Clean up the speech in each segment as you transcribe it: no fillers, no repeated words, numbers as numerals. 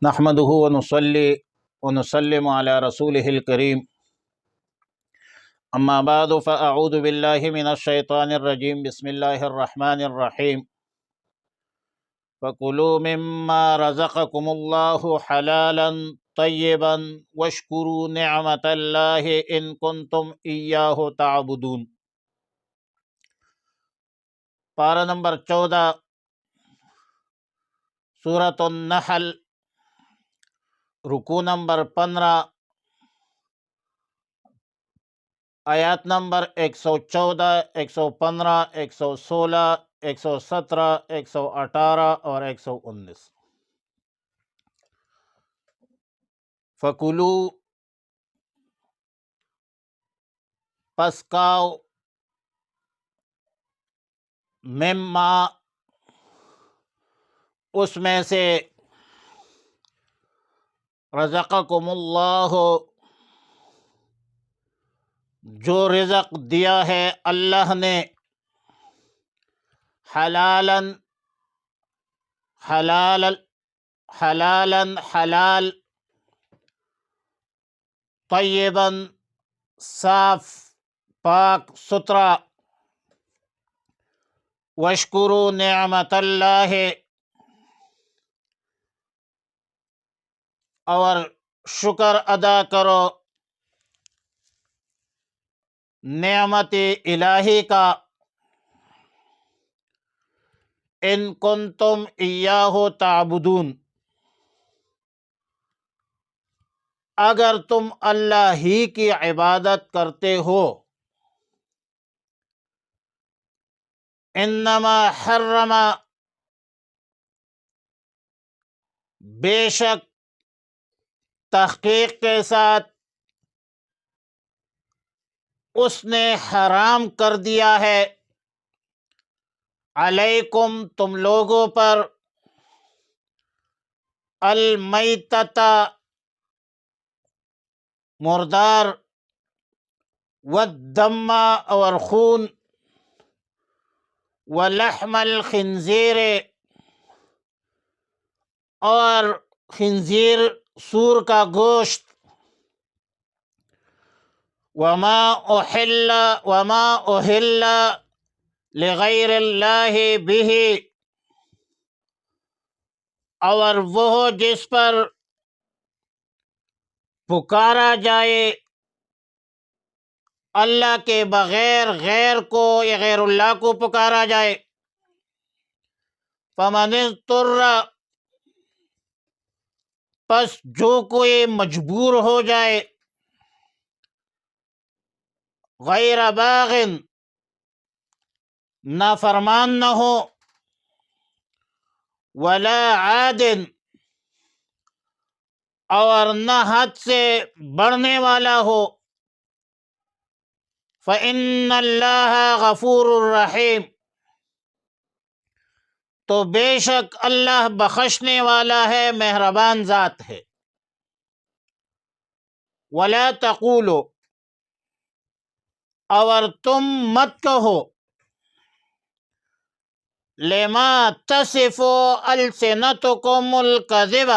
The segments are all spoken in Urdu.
نحمده ونصلي ونسلم على رسوله الكريم اما بعد فاعوذ بالله من الشيطان الرجيم بسم الله الرحمن الرحيم فكلوا مما رزقكم الله حلالا طيبا واشكروا نعمة الله إن كنتم إياه تعبدون۔ پارہ نمبر 14 سورۃ النحل، رکوع نمبر 15، آیات نمبر 114، 115، 116، 117، 118 اور 119۔ فکلو، پس کھاؤ، مما، اس میں سے، رزقکم اللہ، جو رزق دیا ہے اللہ نے، حلالاً حلال، حلالاً حلال، طیباً صاف پاک ستھرا، واشکروا نعمت اللہ، اور شکر ادا کرو نعمت الہی کا، ان کنتم ایاہ تعبدون، اگر تم اللہ ہی کی عبادت کرتے ہو۔ انما حرم، بے شک، تحقیق کے ساتھ اس نے حرام کر دیا ہے، علیکم، تم لوگوں پر، المیتۃ، مردار، والدم، اور خون، ولحم الخنزیر، اور خنزیر، سور کا گوشت، وما اہل لغیر اللہ بہ، اور وہ جس پر پکارا جائے اللہ کے بغیر، غیر کو یا غیر اللہ کو پکارا جائے۔ فمن اضطر، پس جو کوئی مجبور ہو جائے، غیر باغ، نافرمان نہ ہو، ولا عاد، اور نہ حد سے بڑھنے والا ہو، فإن اللہ غفور الرحیم، تو بے شک اللہ بخشنے والا ہے، مہربان ذات ہے۔ ولا تقولوا، اور تم مت کہو، لما تصف السنتکم الکذب،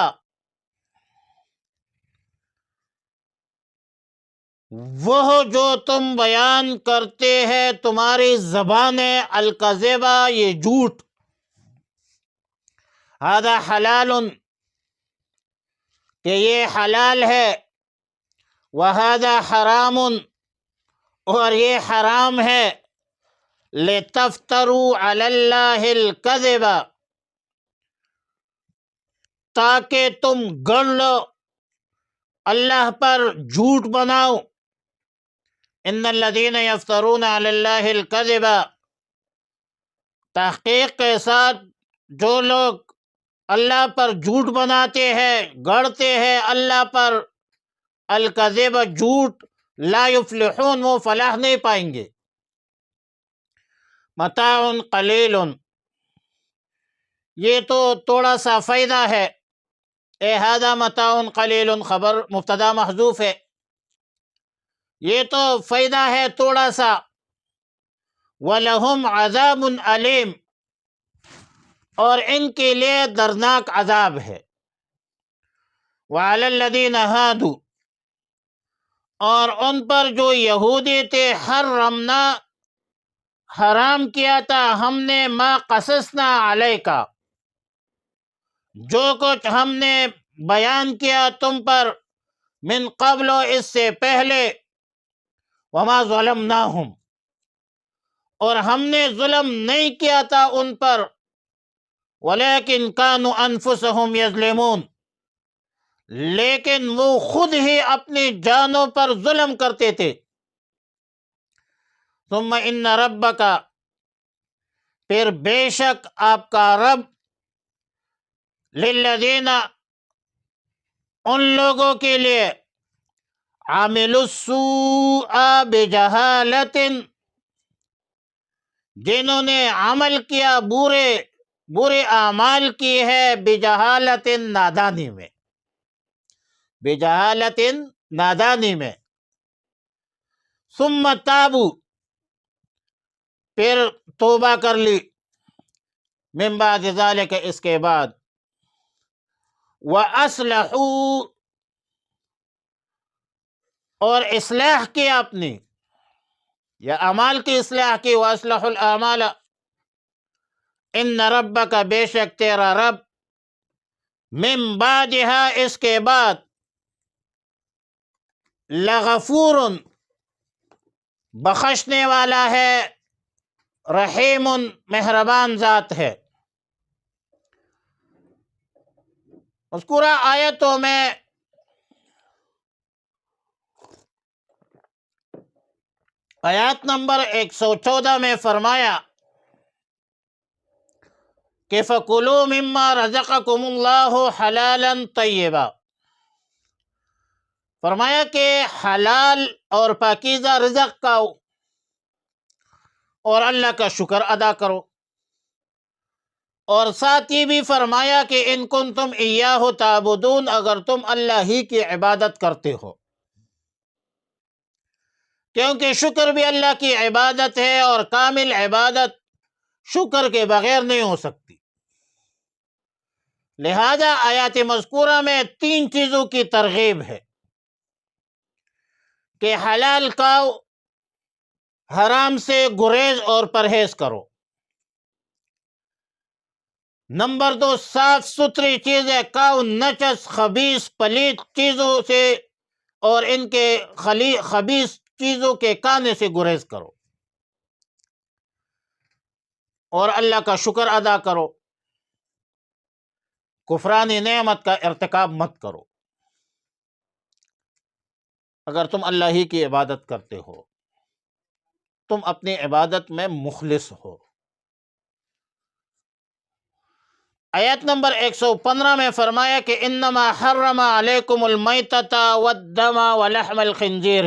وہ جو تم بیان کرتے ہیں تمہاری زبانیں، الکذب، یہ جھوٹ، ھذا حلال، کہ یہ حلال ہے، وھذا حرام، اور یہ حرام ہے، لتفتروا علی اللہ الکذب، تاکہ تم گڑھ لو اللہ پر جھوٹ بناؤ۔ ان الذین یفترون علی اللہ الکذب، تحقیق کے ساتھ جو لوگ اللہ پر جھوٹ بناتے ہیں، گڑھتے ہیں اللہ پر الکذب، جھوٹ، لا یفلحون، وہ فلاح نہیں پائیں گے۔ متاع قلیل، یہ تو تھوڑا سا فائدہ ہے، ھذا متاع قلیل، خبر مبتدا محذوف ہے، یہ تو فائدہ ہے تھوڑا سا، وَلَهُمْ عَذَابٌ أَلِيمٌ، اور ان کے لیے دردناک عذاب ہے۔ وعلی الذین ہادوا، اور ان پر جو یہودی تھے، حرمنا، حرام کیا تھا ہم نے، ما قصصنا علیک، جو کچھ ہم نے بیان کیا تم پر، من قبل، اس سے پہلے، وما ظلمناہم، اور ہم نے ظلم نہیں کیا تھا ان پر، ولیکن کانوا انفسہم یظلمون، لیکن وہ خود ہی اپنی جانوں پر ظلم کرتے تھے۔ ثم ان ربک، پھر بے شک آپ کا رب، للذین، ان لوگوں کے لیے، عاملوا السوء بجہالۃ، جنہوں نے عمل کیا برے اعمال کی ہے، بجہالۃ، نادانی میں، بجہالۃ، نادانی میں، ثم تابوا، پھر توبہ کر لی، من بعد ذالک، اس کے بعد، وَأَصْلَحُوا، اور اصلاح کی اپنی، یا اعمال کی اصلاح کی، وَأَصْلَحُوا الْأَعْمَالَ، ان ربک، بے شک تیرا رب، من بعدها، اس کے بعد، لغفور، بخشنے والا ہے، رحیم، مہربان ذات ہے۔ مذکورہ آیتوں میں آیات نمبر 114 میں فرمایا کہ فَكُلُوا مِمَّا رَزَقَكُمُ اللَّهُ حَلَالًا طَيِّبًا، فرمایا کہ حلال اور پاکیزہ رزق کھاؤ اور اللہ کا شکر ادا کرو، اور ساتھ ہی بھی فرمایا کہ ان کنتم ایاہ تعبدون، اگر تم اللہ ہی کی عبادت کرتے ہو، کیونکہ شکر بھی اللہ کی عبادت ہے، اور کامل عبادت شکر کے بغیر نہیں ہو سکتی۔ لہذا آیات مذکورہ میں 3 چیزوں کی ترغیب ہے کہ حلال کھاؤ، حرام سے گریز اور پرہیز کرو۔ نمبر 2، صاف ستھری چیزیں کھاؤ، نچس، خبیث، پلیت چیزوں سے اور ان کے خبیث چیزوں کے کھانے سے گریز کرو، اور اللہ کا شکر ادا کرو، کفران نعمت کا ارتکاب مت کرو، اگر تم اللہ ہی کی عبادت کرتے ہو، تم اپنی عبادت میں مخلص ہو۔ آیت نمبر 115 میں فرمایا کہ انما حرم علیکم المیتۃ والدم ولحم الخنزیر،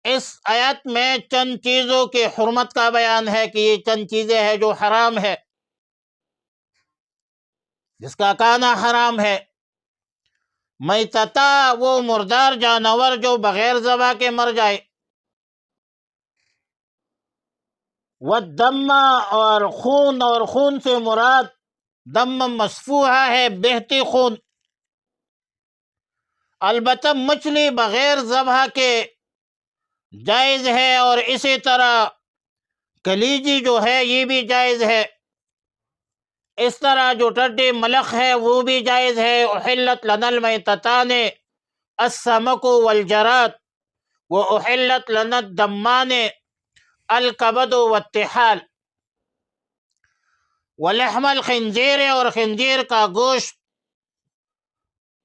اس آیت میں چند چیزوں کی حرمت کا بیان ہے کہ یہ چند چیزیں ہیں جو حرام ہے، جس کا کھانا حرام ہے۔ میتتا، وہ مردار جانور جو بغیر ذبح کے مر جائے، والدم، اور خون سے مراد دم مسفوحہ ہے، بہتی خون۔ البتہ مچھلی بغیر ذبح کے جائز ہے، اور اسی طرح کلیجی جو ہے یہ بھی جائز ہے، اس طرح جو ٹڈی ملخ ہے وہ بھی جائز ہے۔ احلت لنا المیتتان السمک والجراد واحلت لنا الدمان الکبد والطحال ولحم الخنزیر، اور خنزیر کا گوشت۔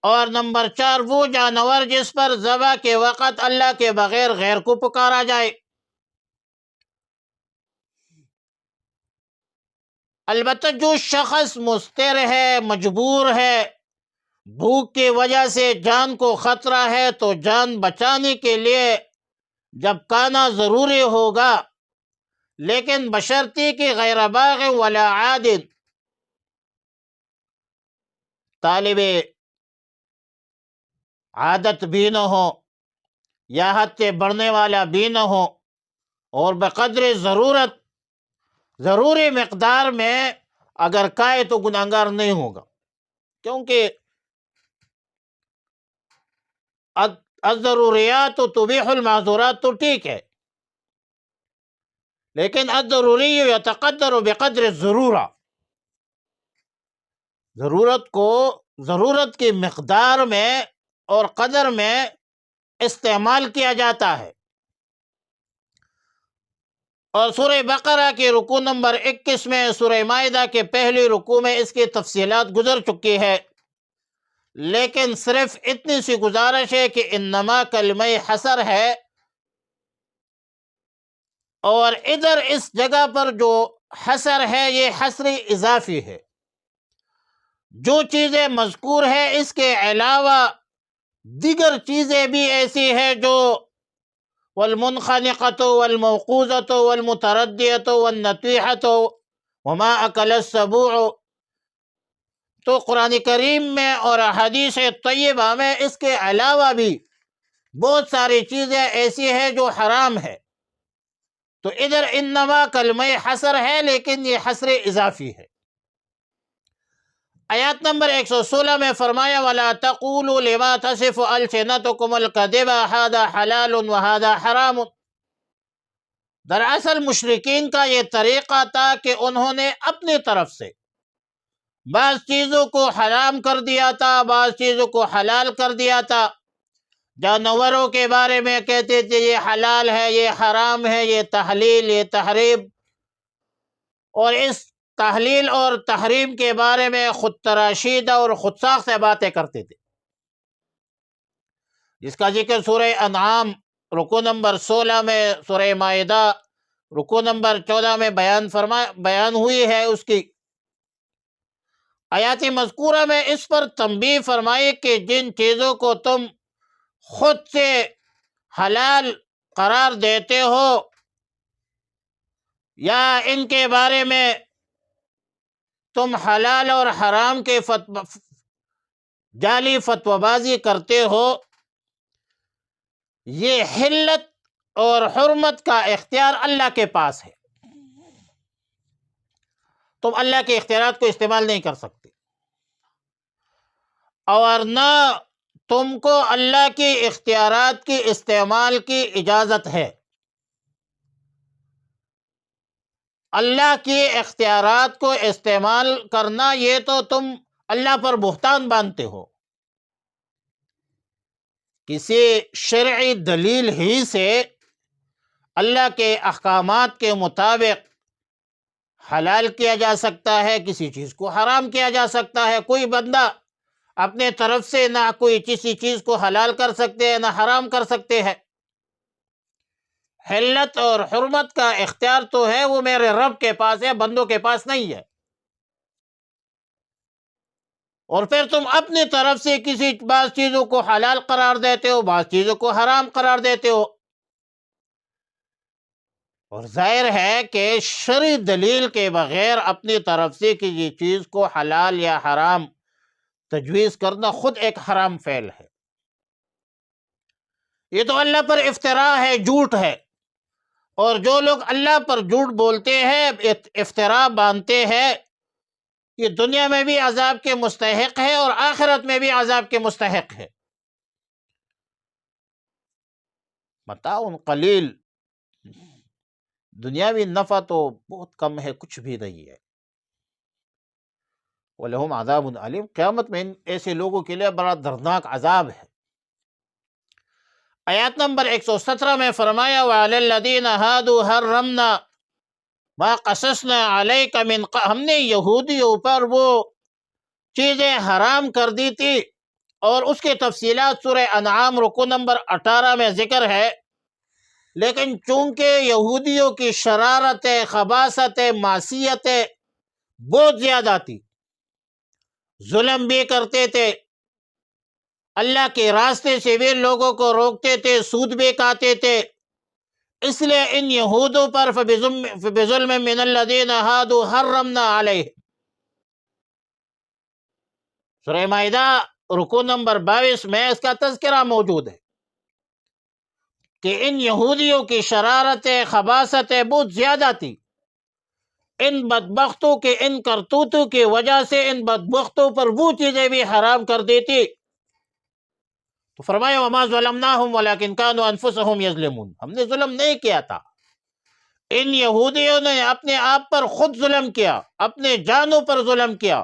اور نمبر 4، وہ جانور جس پر ذبح کے وقت اللہ کے بغیر غیر کو پکارا جائے۔ البتہ جو شخص مضطر ہے، مجبور ہے، بھوک کی وجہ سے جان کو خطرہ ہے، تو جان بچانے کے لیے جب کھانا ضروری ہوگا، لیکن بشرطی کہ غیر باغ ولا عاد، طالب عادت بھی نہ ہو، یا حد سے بڑھنے والا بھی نہ ہو، اور بقدر ضرورت، ضروری مقدار میں اگر کھائے تو گناہگار نہیں ہوگا، کیونکہ الضروریات تبیح المعذورات تو ٹھیک ہے، لیکن الضروری یتقدر بقدر الضرورہ، ضرورت کی مقدار میں اور قدر میں استعمال کیا جاتا ہے۔ اور سورہ بقرہ کے رکوع نمبر 21 میں، سورہ مائدہ کے پہلی رکوع میں اس کی تفصیلات گزر چکی ہے، لیکن صرف اتنی سی گزارش ہے کہ انما کلمہ حصر ہے، اور ادھر اس جگہ پر جو حصر ہے یہ حصر اضافی ہے۔ جو چیزیں مذکور ہے اس کے علاوہ دیگر چیزیں بھی ایسی ہیں جو والمنخنقة والموقوذة والمتردية والنطيحة وما أكل السبوع، تو قرآن کریم میں اور حدیث طیبہ میں اس کے علاوہ بھی بہت ساری چیزیں ایسی ہیں جو حرام ہے، تو ادھر انما کلمہ حصر ہے لیکن یہ حصر اضافی ہے۔ آیات نمبر 116 میں فرمایا وَلَا تَقُولُوا لِمَا تَصِفُ أَلْسِنَتُكُمُ الْكَذِبَ هَذَا حَلَالٌ وَهَذَا حَرَامٌ۔ دراصل مشرکین کا یہ طریقہ تھا کہ انہوں نے اپنی طرف سے بعض چیزوں کو حرام کر دیا تھا، بعض چیزوں کو حلال کر دیا تھا۔ جانوروں کے بارے میں کہتے تھے یہ حلال ہے، یہ حرام ہے، یہ تحلیل، یہ تحریم، اور اس تحلیل اور تحریم کے بارے میں خود تراشیدہ اور خود ساختہ باتیں کرتے تھے، جس کا ذکر سورہ انعام رکوع نمبر 16 میں، سورہ مائدہ رکوع نمبر 14 میں بیان ہوئی ہے۔ اس کی آیات مذکورہ میں اس پر تنبیہ فرمائی کہ جن چیزوں کو تم خود سے حلال قرار دیتے ہو یا ان کے بارے میں تم حلال اور حرام کے جعلی فتوی بازی کرتے ہو، یہ حلت اور حرمت کا اختیار اللہ کے پاس ہے، تم اللہ کے اختیارات کو استعمال نہیں کر سکتے، اور نہ تم کو اللہ کی اختیارات کی استعمال کی اجازت ہے۔ اللہ کی اختیارات کو استعمال کرنا یہ تو تم اللہ پر بہتان باندھتے ہو۔ کسی شرعی دلیل ہی سے اللہ کے احکامات کے مطابق حلال کیا جا سکتا ہے، کسی چیز کو حرام کیا جا سکتا ہے۔ کوئی بندہ اپنے طرف سے نہ کوئی کسی چیز کو حلال کر سکتے ہیں نہ حرام کر سکتے ہیں۔ حلت اور حرمت کا اختیار تو ہے وہ میرے رب کے پاس ہے، بندوں کے پاس نہیں ہے۔ اور پھر تم اپنی طرف سے بعض چیزوں کو حلال قرار دیتے ہو، بعض چیزوں کو حرام قرار دیتے ہو، اور ظاہر ہے کہ شرعی دلیل کے بغیر اپنی طرف سے کسی چیز کو حلال یا حرام تجویز کرنا خود ایک حرام فعل ہے۔ یہ تو اللہ پر افتراء ہے، جھوٹ ہے، اور جو لوگ اللہ پر جھوٹ بولتے ہیں، افتراء باندھتے ہیں، یہ دنیا میں بھی عذاب کے مستحق ہے اور آخرت میں بھی عذاب کے مستحق ہے۔ متاع قلیل، دنیاوی نفع تو بہت کم ہے، کچھ بھی نہیں ہے۔ وَلَهُمْ عَذَابٌ عَلِيمٌ، قیامت میں ایسے لوگوں کے لیے بڑا دردناک عذاب ہے۔ آیات نمبر 117 میں فرمایا وَعَلَى الَّذِينَ هَادُوا حَرَّمْنَا مَا قَصَصْنَا عَلَيْكَ مِنْ ہم نے یہودیوں پر وہ چیزیں حرام کر دی تھی، اور اس کی تفصیلات سورہ انعام رکوع نمبر 18 میں ذکر ہے، لیکن چونکہ یہودیوں کی شرارتیں، خباثتیں، معصیتیں بہت زیادہ تھی، ظلم بھی کرتے تھے، اللہ کے راستے سے بھی لوگوں کو روکتے تھے، سود بھی کھاتے تھے، اس لیے ان یہودوں پر فَبِظُلْمٍ مِّنَ الَّذِينَ هَادُوا حَرَّمْنَا عَلَيْهِمْ، سورہ مائدہ رکوع نمبر 22 میں اس کا تذکرہ موجود ہے کہ ان یہودیوں کی شرارتیں، خباثتیں بہت زیادہ تھی۔ ان بدبختوں کے ان کرتوتوں کی وجہ سے ان بدبختوں پر وہ چیزیں بھی حرام کر دیتی تو فرمایا وما ظلمناہم ولکن کانوا انفسہم یظلمون، ہم نے ظلم نہیں کیا تھا، ان یہودیوں نے اپنے آپ پر خود ظلم کیا، اپنے جانوں پر ظلم کیا،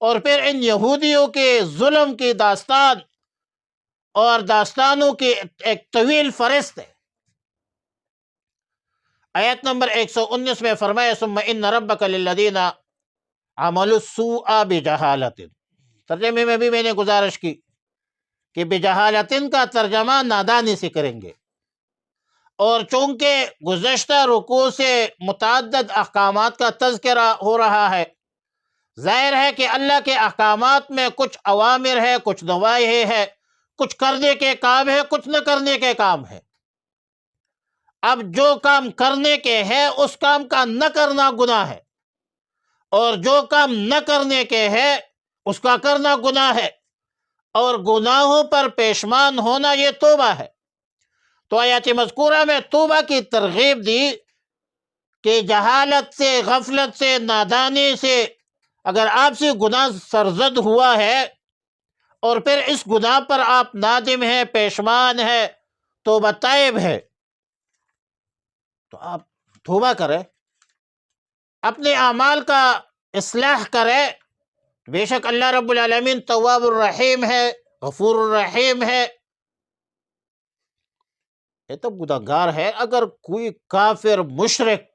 اور پھر ان یہودیوں کے ظلم کی داستان اور داستانوں کی ایک طویل فہرست ہے۔ آیت نمبر 119 میں فرمایا ثم ان ربک للذین عملوا السوء بجہالۃ، ترجمے میں بھی میں نے گزارش کی کہ بجہالتن کا ترجمہ نادانی سے کریں گے، اور چونکہ گزشتہ رکوع سے متعدد احکامات کا تذکرہ ہو رہا ہے، ظاہر ہے کہ اللہ کے احکامات میں کچھ اوامر ہے، کچھ نواہی ہے، کچھ کرنے کے کام ہے، کچھ نہ کرنے کے کام ہے۔ اب جو کام کرنے کے ہے اس کام کا نہ کرنا گناہ ہے، اور جو کام نہ کرنے کے ہے اس کا کرنا گناہ ہے، اور گناہوں پر پیشمان ہونا یہ توبہ ہے۔ تو آیات مذکورہ میں توبہ کی ترغیب دی کہ جہالت سے، غفلت سے، نادانی سے اگر آپ سے گناہ سرزد ہوا ہے اور پھر اس گناہ پر آپ نادم ہیں، پیشمان ہیں، توبہ تائب ہے، تو آپ توبہ کریں، اپنے اعمال کا اصلاح کریں۔ بے شک اللہ رب العالمین تواب الرحیم ہے، غفور الرحیم ہے۔ یہ تو گناہگار ہے، اگر کوئی کافر مشرک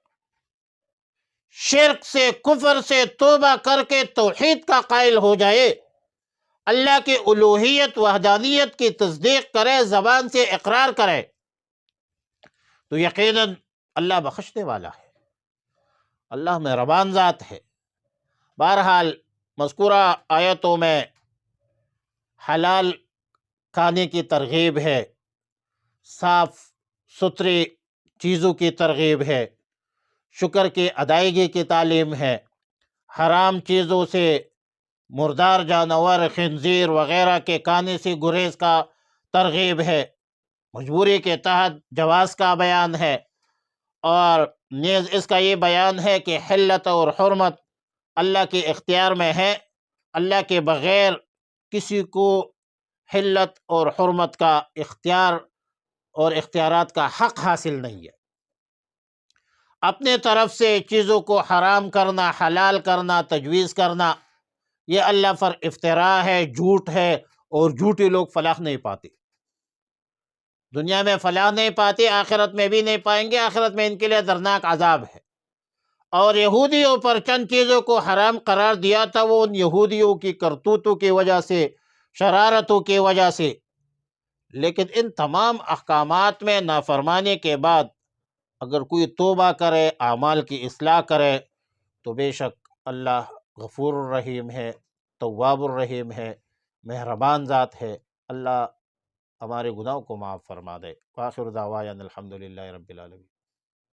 شرک سے، کفر سے توبہ کر کے توحید کا قائل ہو جائے، اللہ کی الوہیت وحدانیت کی تصدیق کرے، زبان سے اقرار کرے، تو یقیناً اللہ بخشنے والا ہے، اللہ مہربان ذات ہے۔ بہرحال مذکورہ آیتوں میں حلال کھانے کی ترغیب ہے، صاف ستھری چیزوں کی ترغیب ہے، شکر کی ادائیگی کی تعلیم ہے، حرام چیزوں سے، مردار جانور، خنزیر وغیرہ کے کھانے سے گریز کا ترغیب ہے، مجبوری کے تحت جواز کا بیان ہے، اور نیز اس کا یہ بیان ہے کہ حلت اور حرمت اللہ کے اختیار میں ہے، اللہ کے بغیر کسی کو حلت اور حرمت کا اختیار اور اختیارات کا حق حاصل نہیں ہے۔ اپنے طرف سے چیزوں کو حرام کرنا، حلال کرنا، تجویز کرنا، یہ اللہ پر افتراء ہے، جھوٹ ہے، اور جھوٹے لوگ فلاح نہیں پاتے، دنیا میں فلاح نہیں پاتے، آخرت میں بھی نہیں پائیں گے، آخرت میں ان کے لیے دردناک عذاب ہے۔ اور یہودیوں پر چند چیزوں کو حرام قرار دیا تھا، وہ ان یہودیوں کی کرتوتوں کی وجہ سے، شرارتوں کی وجہ سے، لیکن ان تمام احکامات میں نافرمانی کے بعد اگر کوئی توبہ کرے، اعمال کی اصلاح کرے، تو بے شک اللہ غفور الرحیم ہے، تواب الرحیم ہے، مہربان ذات ہے۔ اللہ ہمارے گناہوں کو معاف فرما دے۔ وآخر دعوانا الحمدللہ رب العالمین۔